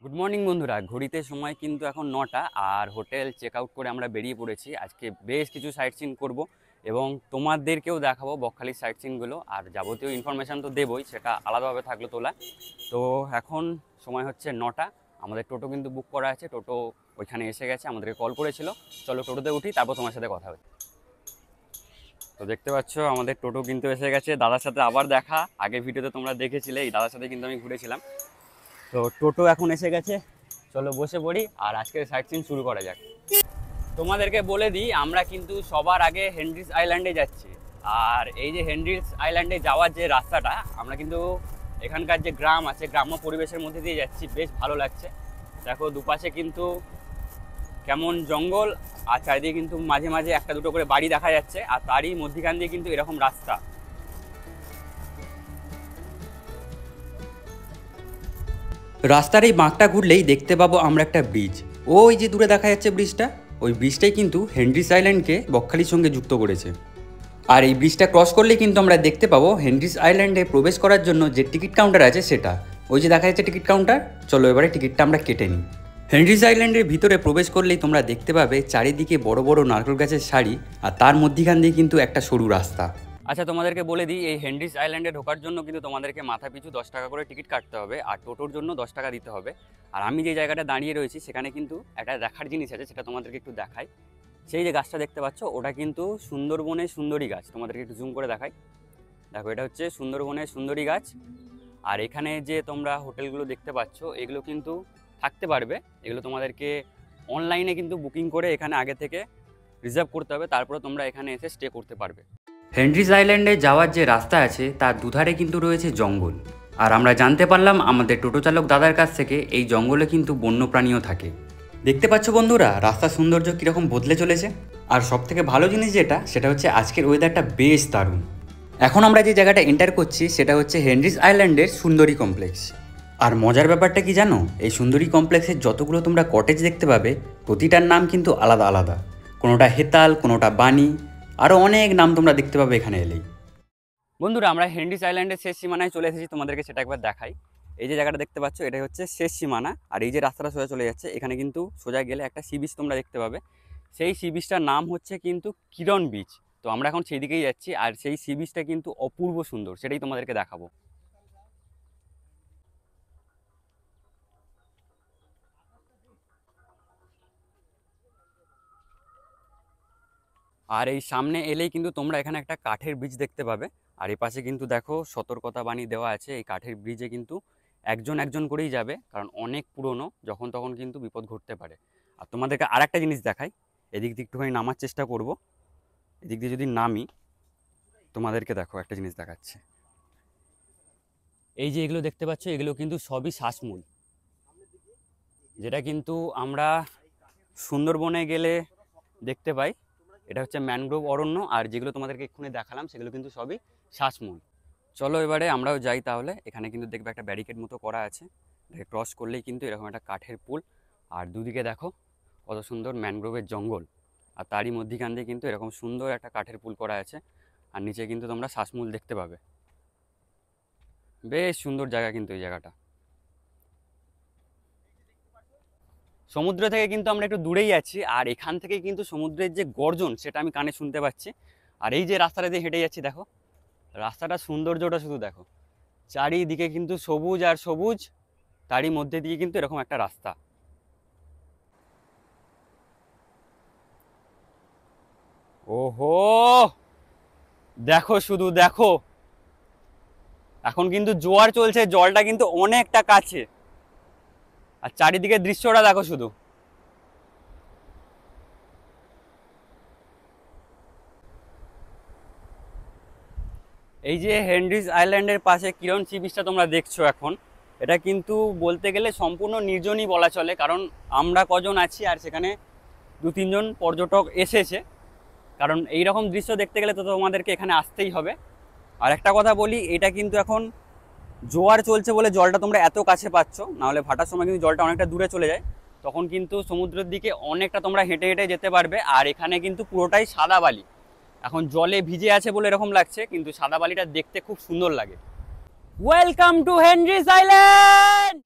গুড মর্নিং বন্ধুরা, ঘড়িতে সময় কিন্তু এখন 9টা, আর হোটেল চেক আউট করে আমরা বেরিয়ে পড়েছি। আজকে বেশ কিছু সাইট সিন করবো এবং তোমাদেরকেও দেখাবো বকখালির সাইট সিনগুলো। আর যাবতীয় ইনফরমেশান তো দেবই, সেটা আলাদাভাবে থাকলো তোলা। তো এখন সময় হচ্ছে 9টা, আমাদের টোটো কিন্তু বুক করা আছে, টোটো ওইখানে এসে গেছে, আমাদেরকে কল করেছিল। চলো টোটোতে উঠি, তারপর তোমার সাথে কথা হবে। তো দেখতে পাচ্ছ আমাদের টোটো কিন্তু এসে গেছে। দাদার সাথে আবার দেখা, আগের ভিডিওতে তোমরা দেখেছিলে, এই দাদার সাথে কিন্তু আমি ঘুরেছিলাম। তো টোটো এখন এসে গেছে, চলো বসে পড়ি আর আজকের সাইট সিন শুরু করা যাক। তোমাদেরকে বলে দিই, আমরা কিন্তু সবার আগে হেনরিস আইল্যান্ডে যাচ্ছি। আর এই যে হেনরিস আইল্যান্ডে যাওয়ার যে রাস্তাটা, আমরা কিন্তু এখানকার যে গ্রাম আছে, গ্রাম্য পরিবেশের মধ্যে দিয়ে যাচ্ছি, বেশ ভালো লাগছে। দেখো দুপাশে কিন্তু কেমন জঙ্গল, আর চারিদিকে কিন্তু মাঝে মাঝে একটা দুটো করে বাড়ি দেখা যাচ্ছে, আর তারই মধ্যখান দিয়ে কিন্তু এরকম রাস্তা। রাস্তার এই বাঁকটা ঘুরলেই দেখতে পাবো আমরা একটা ব্রিজ। ওই যে দূরে দেখা যাচ্ছে ব্রিজটা, ওই ব্রিজটাই কিন্তু হেনরিস আইল্যান্ডকে বকখালির সঙ্গে যুক্ত করেছে। আর এই ব্রিজটা ক্রস করলেই কিন্তু আমরা দেখতে পাবো হেনরিস আইল্যান্ডে প্রবেশ করার জন্য যে টিকিট কাউন্টার আছে সেটা। ওই যে দেখা যাচ্ছে টিকিট কাউন্টার, চলো এবারে টিকিটটা আমরা কেটে নিই। হেনরিজ আইল্যান্ডের ভিতরে প্রবেশ করলেই তোমরা দেখতে পাবে চারিদিকে বড় বড় নারকেল গাছের সারি, আর তার মধ্যিখান দিয়ে কিন্তু একটা সরু রাস্তা। আচ্ছা, তোমাদেরকে বলে দিই, এই হেনরিজ আইল্যান্ডে ঢোকার জন্য কিন্তু তোমাদেরকে মাথা পিছু 10 টাকা করে টিকিট কাটতে হবে, আর টোটোর জন্য 10 টাকা দিতে হবে। আর আমি যে জায়গাটা দাঁড়িয়ে রয়েছি সেখানে কিন্তু একটা দেখার জিনিস আছে, সেটা তোমাদেরকে একটু দেখাই। সেই যে গাছটা দেখতে পাচ্ছ, ওটা কিন্তু সুন্দরবনের সুন্দরী গাছ। তোমাদেরকে একটু জুম করে দেখাই। দেখো, এটা হচ্ছে সুন্দরবনের সুন্দরী গাছ। আর এখানে যে তোমরা হোটেলগুলো দেখতে পাচ্ছ, এগুলো কিন্তু থাকতে পারবে। এগুলো তোমাদেরকে অনলাইনে কিন্তু বুকিং করে এখানে আগে থেকে রিজার্ভ করতে হবে, তারপরে তোমরা এখানে এসে স্টে করতে পারবে। হেনরিজ আইল্যান্ডে যাওয়ার যে রাস্তা আছে তার দুধারে কিন্তু রয়েছে জঙ্গল। আর আমরা জানতে পারলাম আমাদের টোটো চালক দাদার কাছ থেকে এই জঙ্গলে কিন্তু বন্যপ্রাণীও থাকে। দেখতে পাচ্ছ বন্ধুরা, রাস্তার সৌন্দর্য কীরকম বদলে চলেছে। আর সব থেকে ভালো জিনিস যেটা, সেটা হচ্ছে আজকের ওয়েদারটা বেশ দারুণ। এখন আমরা যে জায়গাটা এন্টার করছি সেটা হচ্ছে হেনরিজ আইল্যান্ডের সুন্দরী কমপ্লেক্স। আর মজার ব্যাপারটা কি জানো, এই সুন্দরী কমপ্লেক্সের যতগুলো তোমরা কটেজ দেখতে পাবে, প্রতিটার নাম কিন্তু আলাদা আলাদা। কোনোটা হেতাল, কোনোটা বানি, আরও অনেক নাম তোমরা দেখতে পাবে এখানে এলেই। বন্ধুরা, আমরা হেনরিজ আইল্যান্ডের শেষ সীমানায় চলে এসেছি, তোমাদেরকে সেটা একবার দেখাই। এই যে জায়গাটা দেখতে পাচ্ছ, এটাই হচ্ছে শেষ সীমানা। আর এই যে রাস্তাটা সোজা চলে যাচ্ছে, এখানে কিন্তু সোজা গেলে একটা সি বিচ তোমরা দেখতে পাবে। সেই সি বিচটার নাম হচ্ছে কিন্তু কিরণ বিচ। তো আমরা এখন সেই দিকেই যাচ্ছি, আর সেই সি বিচটা কিন্তু অপূর্ব সুন্দর, সেটাই তোমাদেরকে দেখাবো। আর এই সামনে এলেই কিন্তু তোমরা এখানে একটা কাঠের ব্রিজ দেখতে পাবে। আর এই পাশে কিন্তু দেখো সতর্কতা বাণী দেওয়া আছে। এই কাঠের ব্রিজে কিন্তু একজন একজন করেই যাবে, কারণ অনেক পুরনো, যখন তখন কিন্তু বিপদ ঘটতে পারে। আর তোমাদেরকে আর একটা জিনিস দেখাই, এদিক দিয়ে একটুখানি নামার চেষ্টা করব। এদিক দিয়ে যদি নামি, তোমাদেরকে দেখো একটা জিনিস দেখাচ্ছে। এই যে এগুলো দেখতে পাচ্ছ, এগুলো কিন্তু সবই শ্বাসমূল, যেটা কিন্তু আমরা সুন্দরবনে গেলে দেখতে পাই। এটা হচ্ছে ম্যানগ্রোভ অরণ্য, আর যেগুলো তোমাদেরকে এক্ষুনি দেখালাম সেগুলো কিন্তু সবই শ্বাসমূল। চলো এবারে আমরাও যাই তাহলে। এখানে কিন্তু দেখবে একটা ব্যারিকেড মতো করা আছে, এটাকে ক্রস করলেই কিন্তু এরকম একটা কাঠের পুল। আর দুদিকে দেখো কত সুন্দর ম্যানগ্রোভের জঙ্গল, আর তারই মধ্যিখান দিয়ে কিন্তু এরকম সুন্দর একটা কাঠের পুল করা আছে। আর নিচে কিন্তু তোমরা শ্বাসমূল দেখতে পাবে। বেশ সুন্দর জায়গা কিন্তু এই জায়গাটা। সমুদ্র থেকে কিন্তু আমরা একটু দূরেই আছি, আর এখান থেকে কিন্তু সমুদ্রের যে গর্জন সেটা আমি কানে শুনতে পাচ্ছি। আর এই যে রাস্তাটা দিয়ে হেঁটে যাচ্ছি, দেখো রাস্তাটা সৌন্দর্যটা শুধু দেখো, চারিদিকে কিন্তু সবুজ আর সবুজ, তারই মধ্যে দিয়ে কিন্তু এরকম একটা রাস্তা। ওহো, দেখো শুধু দেখো, এখন কিন্তু জোয়ার চলছে, জলটা কিন্তু অনেকটা কাছে। আর চারিদিকে দৃশ্যটা দেখো শুধু। এই যে হেনরিজ আইল্যান্ডের পাশে কিরণ সি বিচটা তোমরা দেখছো এখন, এটা কিন্তু বলতে গেলে সম্পূর্ণ নির্জনই বলা চলে, কারণ আমরা কজন আছি আর সেখানে 2-3 জন পর্যটক এসেছে। কারণ এই রকম দৃশ্য দেখতে গেলে তো তোমাদেরকে এখানে আসতেই হবে। আর একটা কথা বলি, এটা কিন্তু এখন জোয়ার চলছে বলে জলটা তোমরা এত কাছে পাচ্ছ, নাহলে ভাটার সময় কিন্তু জলটা অনেকটা দূরে চলে যায়, তখন কিন্তু সমুদ্রের দিকে অনেকটা তোমরা হেঁটে হেঁটে যেতে পারবে। আর এখানে কিন্তু পুরোটাই সাদা বালি, এখন জলে ভিজে আছে বলে এরকম লাগছে, কিন্তু সাদা বালিটা দেখতে খুব সুন্দর লাগে। Welcome to Henry's island.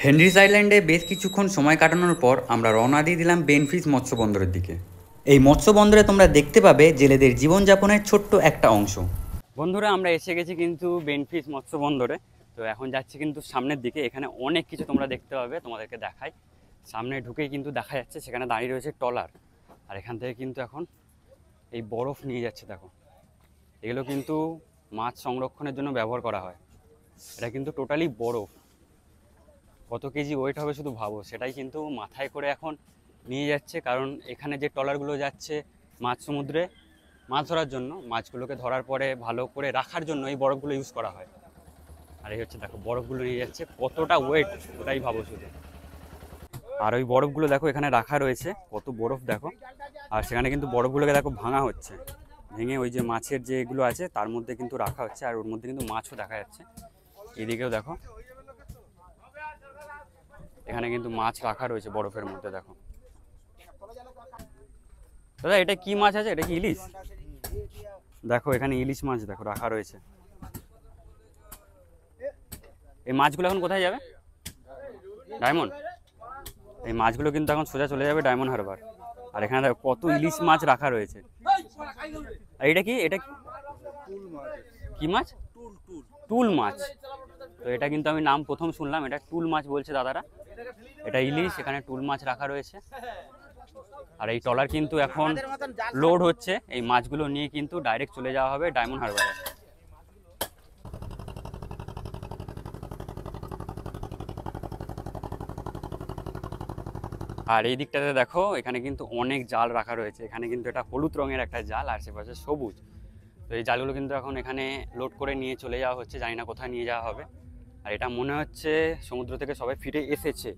Henry's আইল্যান্ডে বেশ কিছুক্ষণ সময় কাটানোর পর আমরা রওনা দিয়ে দিলাম বেনফিস মৎস্য বন্দরের দিকে। এই মৎস্য বন্দরে তোমরা দেখতে পাবে জেলেদের জীবনযাপনের ছোট্ট একটা অংশ। বন্ধুরা, আমরা এসে গেছি কিন্তু বেনফিস মৎস্য বন্দরে। তো এখন যাচ্ছি কিন্তু সামনের দিকে, এখানে অনেক কিছু তোমরা দেখতে পাবে, তোমাদেরকে দেখাই। সামনে ঢুকেই কিন্তু দেখা যাচ্ছে সেখানে দাঁড়িয়ে রয়েছে ট্রলার, আর এখান থেকে কিন্তু এখন এই বরফ নিয়ে যাচ্ছে। দেখো, এগুলো কিন্তু মাছ সংরক্ষণের জন্য ব্যবহার করা হয়। এটা কিন্তু টোটালি বরফ, কত কেজি ওয়েট হবে শুধু ভাবো। সেটাই কিন্তু মাথায় করে এখন নিয়ে যাচ্ছে, কারণ এখানে যে ট্রলারগুলো যাচ্ছে মাছ সমুদ্রে মাছ ধরার জন্য, মাছগুলোকে ধরার পরে ভালো করে রাখার জন্য এই বরফগুলো ইউজ করা হয়। আর এই হচ্ছে দেখো বরফগুলো নিয়ে যাচ্ছে, কতটা ওয়েট ওটাই ভাবো শুধু। আর ওই বরফগুলো দেখো এখানে রাখা রয়েছে, কত বরফ দেখো। আর সেখানে কিন্তু বরফগুলোকে দেখো ভাঙা হচ্ছে, ভেঙে ওই যে মাছের যে এগুলো আছে তার মধ্যে কিন্তু রাখা হচ্ছে। আর ওর মধ্যে কিন্তু মাছও দেখা যাচ্ছে, এদিকেও দেখো এখানে কিন্তু মাছ রাখা রয়েছে বরফের মধ্যে দেখো। দাদা এটা কি মাছ আছে, এটা কি ইলিশ? দেখো এখানে ইলিশ মাছ দেখো রাখা রয়েছে। এই মাছগুলো এখন কোথায় যাবে? ডায়মন্ড। এই মাছগুলো কিন্তু এখন সোজা চলে যাবে ডায়মন্ড হারবার। আর এখানে দেখো কত ইলিশ মাছ রাখা রয়েছে। আর এটা কি, এটা কি মাছ? টুল মাছ। তো এটা কিন্তু আমি নাম প্রথম শুনলাম, এটা টুল মাছ বলছে দাদারা। এটা ইলিশ, এখানে টুল মাছ রাখা রয়েছে। আর এই ট্রলার কিন্তু এখন লোড হচ্ছে, এই মাছগুলো নিয়ে কিন্তু ডাইরেক্ট চলে যাওয়া হবে ডায়মন্ড হারবারে। আর এই দিকটাতে দেখো এখানে কিন্তু অনেক জাল রাখা রয়েছে। এখানে কিন্তু এটা হলুদ রঙের একটা জাল, আর আশেপাশে সবুজ। তো এই জালগুলো কিন্তু এখন এখানে লোড করে নিয়ে চলে যাওয়া হচ্ছে, জানি না কোথায় নিয়ে যাওয়া হবে। আর এটা মনে হচ্ছে সমুদ্র থেকে সবাই ফিরে এসেছে।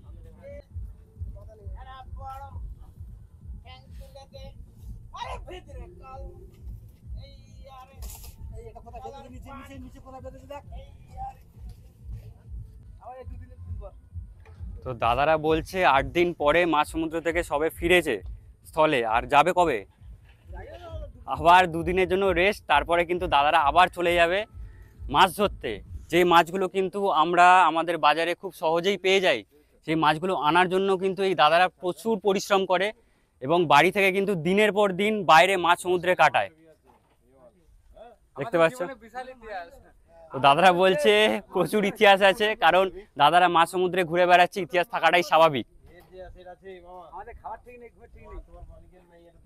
তো দাদারা বলছে 8 দিন পরে মাছ সমুদ্র থেকে সবে ফিরেছে স্থলে। আর যাবে কবে? আবার 2 দিনের জন্য রেস্ট, তারপরে কিন্তু দাদারা আবার চলে যাবে মাছ ধরতে। যে মাছগুলো কিন্তু আমরা আমাদের বাজারে খুব সহজেই পেয়ে যাই, সেই মাছগুলো আনার জন্য কিন্তু এই দাদারা প্রচুর পরিশ্রম করে এবং বাড়ি থেকে কিন্তু দিনের পর দিন বাইরে মাছ সমুদ্রে কাটায়। দেখতে পাচ্ছ? তো দাদারা বলছে প্রচুর ইতিহাস আছে, কারণ দাদারা মাছ সমুদ্রে ঘুরে বেড়াচ্ছে, ইতিহাস থাকাটাই স্বাভাবিক।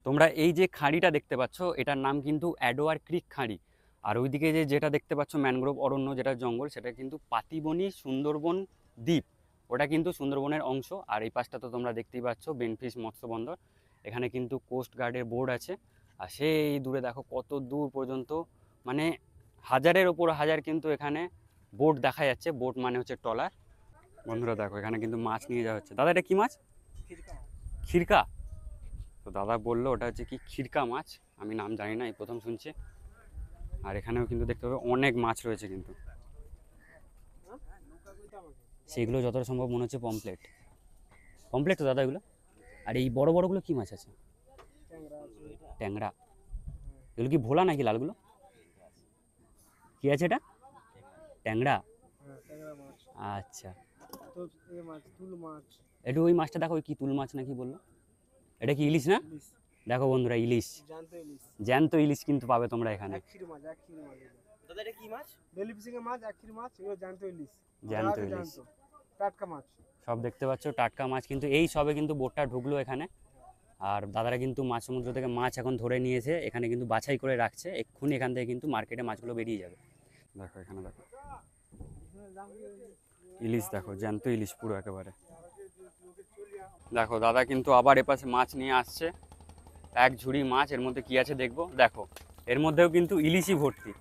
তোমরা এই যে খাঁড়িটা দেখতে পাচ্ছ, এটার নাম কিন্তু অ্যাডোয়ার ক্রিক খাঁড়ি। আর ওইদিকে যেটা দেখতে পাচ্ছ ম্যানগ্রোভ অরণ্য, যেটা জঙ্গল, সেটা কিন্তু পাতিবনী সুন্দরবন দ্বীপ, ওটা কিন্তু সুন্দরবনের অংশ। আর এই পাশটা তো তোমরা দেখতেই পাচ্ছ বেনফিশ মৎস্য বন্দর। এখানে কিন্তু কোস্ট গার্ডের বোর্ড আছে। আর সেই দূরে দেখো কত দূর পর্যন্ত, মানে হাজারের ওপর হাজার কিন্তু এখানে বোট দেখা যাচ্ছে। বোট মানে হচ্ছে ট্রলার। বন্ধুরা দেখো এখানে কিন্তু মাছ নিয়ে যাওয়া হচ্ছে। দাদা এটা কি মাছ? খিরকা। তো দাদা বললো ওটা হচ্ছে কি খিরকা মাছ, আমি নাম জানি না, এই প্রথম শুনছি। আর এখানেও কিন্তু দেখতে পাবে অনেক মাছ রয়েছে কিন্তু, সেগুলো যতটা সম্ভব মনে হচ্ছে পমপ্লেট। পমপ্লেট তো দাদা এগুলো। আর এই বড় বড়গুলো কি মাছ আছে? ট্যাংরা। এগুলো কি ভোলা নাকি লালগুলো? কি আছে এটা? ট্যাংরা। আচ্ছা, একটু ওই মাছটা দেখো, কি তুল মাছ নাকি বললো? এটা কি ইলিশ না? দেখো বন্ধুরা ইলিশ, জ্যান্ত ইলিশ কিন্তু পাবে তোমরা এখানে। জ্যান্ত ইলিশ সব দেখতে পাচ্ছ, টাটকা মাছ কিন্তু। এই সবে কিন্তু বোটটা ঢুকলো এখানে। আর দাদারা কিন্তু মাছ সমুদ্র থেকে মাছ এখন ধরে নিয়েছে, এখানে কিন্তু বাছাই করে রাখছে। এক্ষুনি এখান থেকে কিন্তু মার্কেটে মাছগুলো বেরিয়ে যাবে। দেখো এখানে দেখো ইলিশ, দেখো জ্যান্ত ইলিশ পুরো একেবারে। দেখো দাদা কিন্তু আবার এপাশে মাছ নিয়ে আসছে, এক ঝুড়ি মাছ। এর মধ্যে কি আছে দেখবো। দেখো এর মধ্যেও কিন্তু ইলিশই ভর্তি।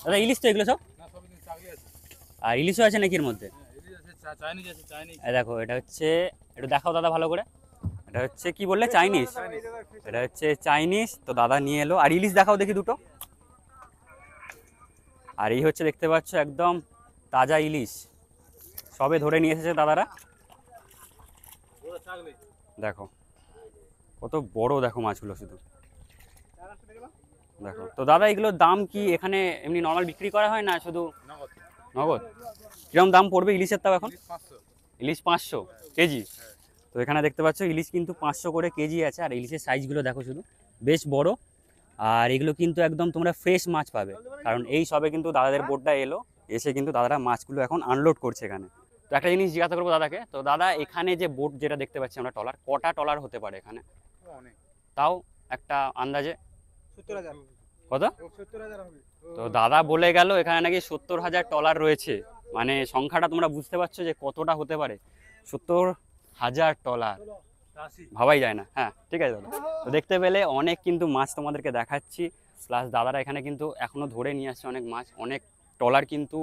দাদা ইলিশ তো এগুলো সব? আর ইলিশও আছে নাকি এর মধ্যে? দেখো এটা হচ্ছে, একটু দেখাও দাদা ভালো করে। এটা হচ্ছে কি বললে? চাইনিজ। এটা হচ্ছে চাইনিজ। তো দাদা নিয়ে এলো। আর ইলিশ দেখাও দেখি দুটো। আর এই হচ্ছে দেখতে পাচ্ছ একদম তাজা ইলিশ, সবে ধরে নিয়ে এসেছে দাদারা। দেখো কত বড়, দেখো মাছগুলো শুধু দেখো। তো দাদা এগুলোর দাম কি এখানে এমনি নর্মাল বিক্রি করা হয় না শুধু নগদ? কিরকম দাম পড়বে ইলিশের তাও এখন? ইলিশ 500 কেজি। তো এখানে দেখতে পাচ্ছ ইলিশ কিন্তু 500 করে কেজি আছে। আর ইলিশের সাইজগুলো দেখো শুধু, বেশ বড়। আর এগুলো কিন্তু একদম তোমরা ফ্রেশ মাছ পাবে, কারণ এই সবে কিন্তু দাদাদের বোটটা এলো, এসে কিন্তু দাদারা মাছগুলো এখন আনলোড করছে এখানে। তো একটা জিনিস জিজ্ঞাসা করবো দাদাকে, তো দাদা এখানে যে বোট যেটা দেখতে পাচ্ছি আমরা ট্রলার, কটা ট্রলার হতে পারে এখানে? তাও একটা আন্দাজে কত? তো দাদা বলে গেল এখানে নাকি 70,000 ট্রলার রয়েছে। মানে সংখ্যাটা তোমরা বুঝতে পারছো যে কতটা হতে পারে। 70,000 ট্রলার ভাবাই যায় না। হ্যাঁ ঠিক আছে দাদা। তো দেখতে পেলে অনেক কিন্তু মাছ তোমাদেরকে দেখাচ্ছি, প্লাস দাদারা এখানে কিন্তু এখনো ধরে নিয়ে আসছে অনেক মাছ। অনেক ট্রলার কিন্তু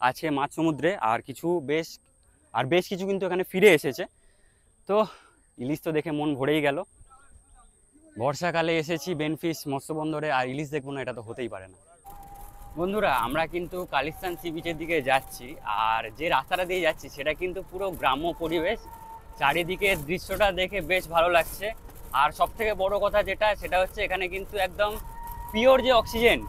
আছে মাছ সমুদ্রে, আর বেশ কিছু কিন্তু এখানে ফিরে এসেছে। তো ইলিশ তো দেখে মন ভরেই গেল। বর্ষাকালে এসেছি বেনফিশ মৎস্য বন্দরে, আর ইলিশ দেখবো না, এটা তো হতেই পারে না। বন্ধুরা আমরা কিন্তু কালিস্তান সি বিচের দিকে যাচ্ছি, আর যে রাস্তাটা দিয়ে যাচ্ছি সেটা কিন্তু পুরো গ্রাম্য পরিবেশ। চারিদিকের দৃশ্যটা দেখে বেশ ভালো লাগছে। আর সব থেকে বড় কথা সেটা হচ্ছে এখানে কিন্তু একদম পিওর যে অক্সিজেন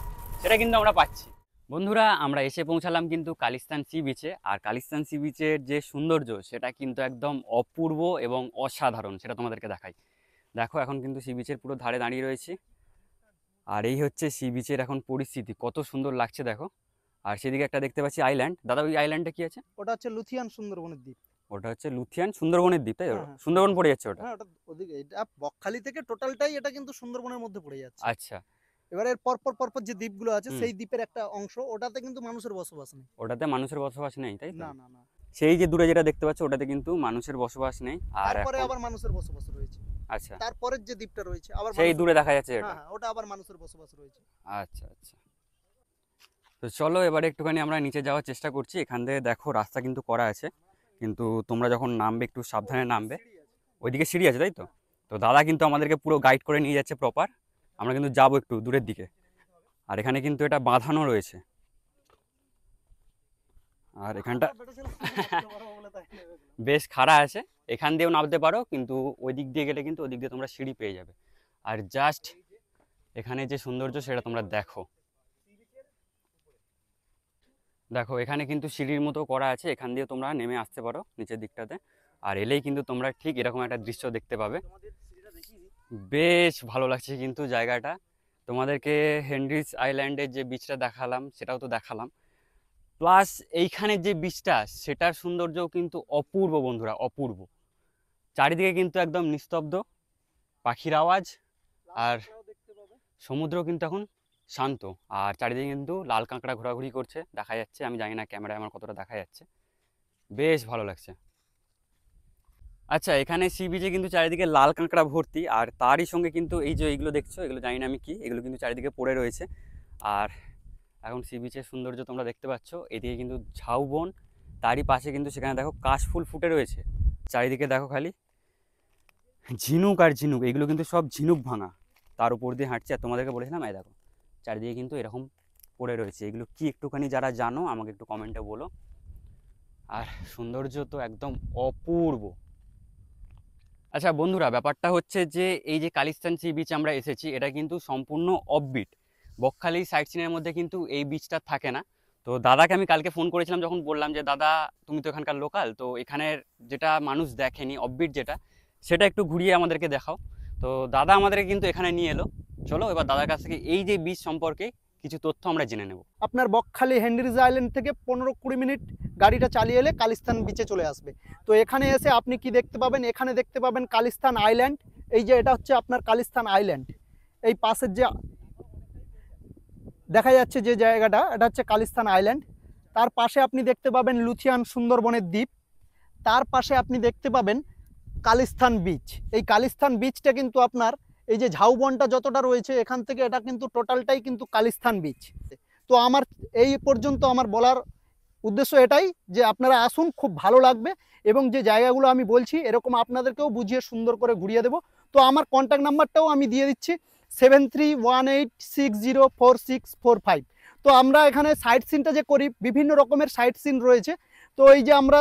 সেটা কিন্তু আমরা পাচ্ছি। বন্ধুরা আমরা এসে পৌঁছালাম কিন্তু কালিস্তান সি বিচে, আর কালিস্তান সি বিচের যে সৌন্দর্য সেটা কিন্তু একদম অপূর্ব এবং অসাধারণ, সেটা তোমাদেরকে দেখাই। দেখো এখন কিন্তু সি বিচের পুরো ধারে দাঁড়িয়ে রয়েছি, আর এই হচ্ছে সি বিচের এখন পরিস্থিতি, কত সুন্দর লাগছে দেখো। আর সেদিকে একটা দেখতে পাচ্ছি আইল্যান্ড। দাদা ওই আইল্যান্ডটা কি আছে? ওটা হচ্ছে লুথিয়ান সুন্দরবনের দ্বীপ। ওটা হচ্ছে লুথিয়ান সুন্দরবনের দ্বীপ, তাই তো? হ্যাঁ, হ্যাঁ। সুন্দরবন পড়ে যাচ্ছে ওটা? হ্যাঁ, ওটা ওদিকে, এটা বকখালি থেকে টোটালটাই এটা কিন্তু সুন্দরবনের মধ্যে পড়ে যাচ্ছে। আচ্ছা, এবারে পরপর যে দ্বীপগুলো আছে হুম। সেই দ্বীপের একটা অংশ, ওটাতে কিন্তু মানুষের বসবাস নেই। ওটাতে মানুষের বসবাস নেই, তাই তো? না না না, সেই যে দূরে যেটা দেখতে পাচ্ছ ওটাতে কিন্তু মানুষের বসবাস নেই। আর তারপরে এখন- আবার মানুষের বসবাস রয়েছে। আচ্ছা, তারপরের যে দ্বীপটা রয়েছে আবার সেই মানুষের- দূরে দেখা যাচ্ছে এটা? হ্যাঁ হ্যাঁ, ওটা আবার মানুষের বসবাস রয়েছে। আচ্ছা আচ্ছা, তো চলো এবারে একটুখানি আমরা নিচে যাওয়ার চেষ্টা করছি। এখান থেকে দেখো রাস্তা কিন্তু করা আছে, কিন্তু তোমরা যখন নামবে একটু সাবধানে নামবে। ওইদিকে সিঁড়ি আছে, তাই তো? তো দাদা কিন্তু আমাদেরকে পুরো গাইড করে নিয়ে যাচ্ছে প্রপার। আমরা কিন্তু যাবো একটু দূরের দিকে, আর এখানে কিন্তু এটা বাঁধানো রয়েছে। আর এখানটা বেশ খাড়া আছে, এখান দিয়েও নামতে পারো, কিন্তু ওই দিক দিয়ে গেলে কিন্তু ওই দিক দিয়ে তোমরা সিঁড়ি পেয়ে যাবে। আর জাস্ট এখানে যে সৌন্দর্য সেটা তোমরা দেখো। দেখো এখানে কিন্তু সিঁড়ির মতো করা আছে, এখান দিয়ে তোমরা নেমে আসতে পারো নিচের দিকটাতে। আর এলেই কিন্তু তোমরা ঠিক এরকম একটা দৃশ্য দেখতে পাবে। বেশ ভালো লাগছে কিন্তু জায়গাটা। তোমাদেরকে হেনরিজ আইল্যান্ডের যে বিচটা দেখালাম সেটাও তো দেখালাম, প্লাস এইখানের যে বিচটা সেটার সৌন্দর্যও কিন্তু অপূর্ব বন্ধুরা, অপূর্ব। চারিদিকে কিন্তু একদম নিস্তব্ধ, পাখির আওয়াজ, আর সমুদ্র কিন্তু এখন শান্ত। আর চারিদিকে কিন্তু লাল কাঁকড়া ঘোরাঘুরি করছে, দেখা যাচ্ছে। আমি জানি না ক্যামেরায় আমার কতটা দেখা যাচ্ছে, বেশ ভালো লাগছে। আচ্ছা, এখানে সি বিচে কিন্তু চারিদিকে লাল কাঁকড়া ভর্তি, আর তারই সঙ্গে কিন্তু এই যে এইগুলো দেখছো, এগুলো জানি না আমি কি, এগুলো কিন্তু চারিদিকে পড়ে রয়েছে। আর এখন সি বিচের সৌন্দর্য তোমরা দেখতে পাচ্ছ। এদিকে কিন্তু ঝাউবন, তারই পাশে কিন্তু সেখানে দেখো কাশফুল ফুটে রয়েছে। চারিদিকে দেখো খালি ঝিনুক আর ঝিনুক, এগুলো কিন্তু সব ঝিনুক ভাঙা, তার উপর দিয়ে হাঁটছে। আর তোমাদেরকে বলেছিলাম এই দেখো চারিদিকে কিন্তু এরকম পড়ে রয়েছে। এগুলো কি একটুখানি যারা জানো আমাকে একটু কমেন্টে বলো। আর সৌন্দর্য তো একদম অপূর্ব। আচ্ছা বন্ধুরা, ব্যাপারটা হচ্ছে যে এই যে কালিস্তান সি বিচ আমরা এসেছি, এটা কিন্তু সম্পূর্ণ অফবিট। বকখালি সাইট সিনের মধ্যে কিন্তু এই বিচটা থাকে না। তো দাদাকে আমি কালকে ফোন করেছিলাম, যখন বললাম যে দাদা তুমি তো এখানকার লোকাল, তো এখানের যেটা মানুষ দেখেনি অফবিট যেটা, সেটা একটু ঘুরিয়ে আমাদেরকে দেখাও। তো দাদা আমাদেরকে কিন্তু এখানে নিয়ে এলো। চলো এবার দাদার কাছ থেকে এই যে বিচ সম্পর্কে কিছু তথ্য আমরা জেনে নেব। আপনার বকখালি হেনরিজ আইল্যান্ড থেকে 15-20 মিনিট গাড়িটা চালিয়ে এলে কালিস্তান বিচে চলে আসবে। তো এখানে এসে আপনি কি দেখতে পাবেন? এখানে দেখতে পাবেন কালিস্তান আইল্যান্ড। এই যে এটা হচ্ছে আপনার কালিস্তান আইল্যান্ড। এই পাশের যে দেখা যাচ্ছে যে জায়গাটা, এটা হচ্ছে কালিস্তান আইল্যান্ড। তার পাশে আপনি দেখতে পাবেন লুথিয়ান সুন্দরবনের দ্বীপ। তার পাশে আপনি দেখতে পাবেন কালিস্তান বিচ। এই কালিস্তান বিচটা কিন্তু আপনার এই যে ঝাউবনটা যতটা রয়েছে এখান থেকে এটা কিন্তু টোটালটাই কিন্তু কালিস্তান বিচ। তো আমার এই পর্যন্ত আমার বলার উদ্দেশ্য এটাই যে আপনারা আসুন, খুব ভালো লাগবে। এবং যে জায়গাগুলো আমি বলছি এরকম আপনাদেরকেও বুঝিয়ে সুন্দর করে ঘুরিয়ে দেবো। তো আমার কন্ট্যাক্ট নাম্বারটাও আমি দিয়ে দিচ্ছি 7318604645। তো আমরা এখানে সাইট সিনটা যে করি, বিভিন্ন রকমের সাইট সিন রয়েছে। তো এই যে আমরা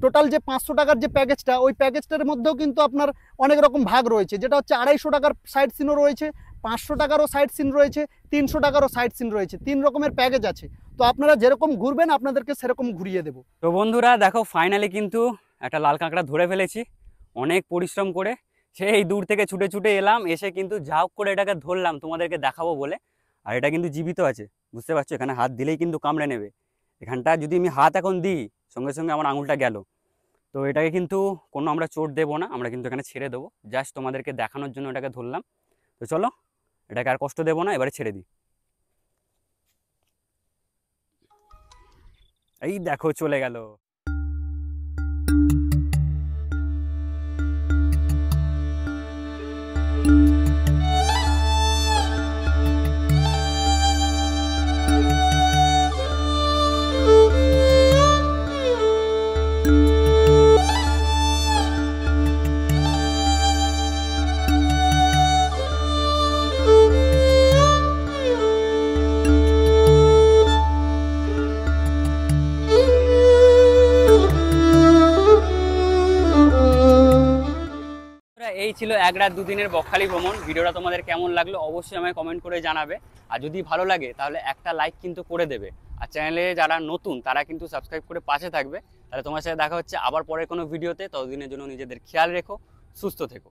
টোটাল যে 500 টাকার যে প্যাকেজটা, ওই প্যাকেজটার মধ্যেও কিন্তু আপনার অনেক রকম ভাগ রয়েছে, যেটা হচ্ছে 250 টাকার সাইট সিনও রয়েছে, 500 টাকারও সাইট সিন রয়েছে, 300 টাকারও সাইট সিন রয়েছে। 3 রকমের প্যাকেজ আছে। তো আপনারা যেরকম ঘুরবেন আপনাদেরকে সেরকম ঘুরিয়ে দেবো। তো বন্ধুরা দেখো ফাইনালি কিন্তু একটা লাল কাঁকড়া ধরে ফেলেছি, অনেক পরিশ্রম করে। সেই দূর থেকে ছুটে ছুটে এলাম, এসে কিন্তু ঝাঁক করে এটাকে ধরলাম তোমাদেরকে দেখাবো বলে। আর এটা কিন্তু জীবিত আছে, বুঝতে পারছো? এখানে হাত দিলেই কিন্তু কামড়ে নেবে। এখানটা যদি আমি হাত এখন দিই, সঙ্গে সঙ্গে আমার আঙুলটা গেল। তো এটাকে কিন্তু কোনো আমরা চোট দেবো না, আমরা কিন্তু এখানে ছেড়ে দেবো। জাস্ট তোমাদেরকে দেখানোর জন্য এটাকে ধরলাম। তো চলো এটাকে আর কষ্ট দেবো না, এবারে ছেড়ে দিই। এই দেখো চলে গেল। এই ছিল 1 রাত 2 দিনের বকখালি ভ্রমণ। ভিডিওটা তোমাদের কেমন লাগলো অবশ্যই আমায় কমেন্ট করে জানাবে। আর যদি ভালো লাগে তাহলে একটা লাইক কিন্তু করে দেবে। আর চ্যানেলে যারা নতুন তারা কিন্তু সাবস্ক্রাইব করে পাশে থাকবে। তাহলে তোমার সাথে দেখা হচ্ছে আবার পরে কোনো ভিডিওতে। ততদিনের জন্য নিজেদের খেয়াল রেখো, সুস্থ থেকো।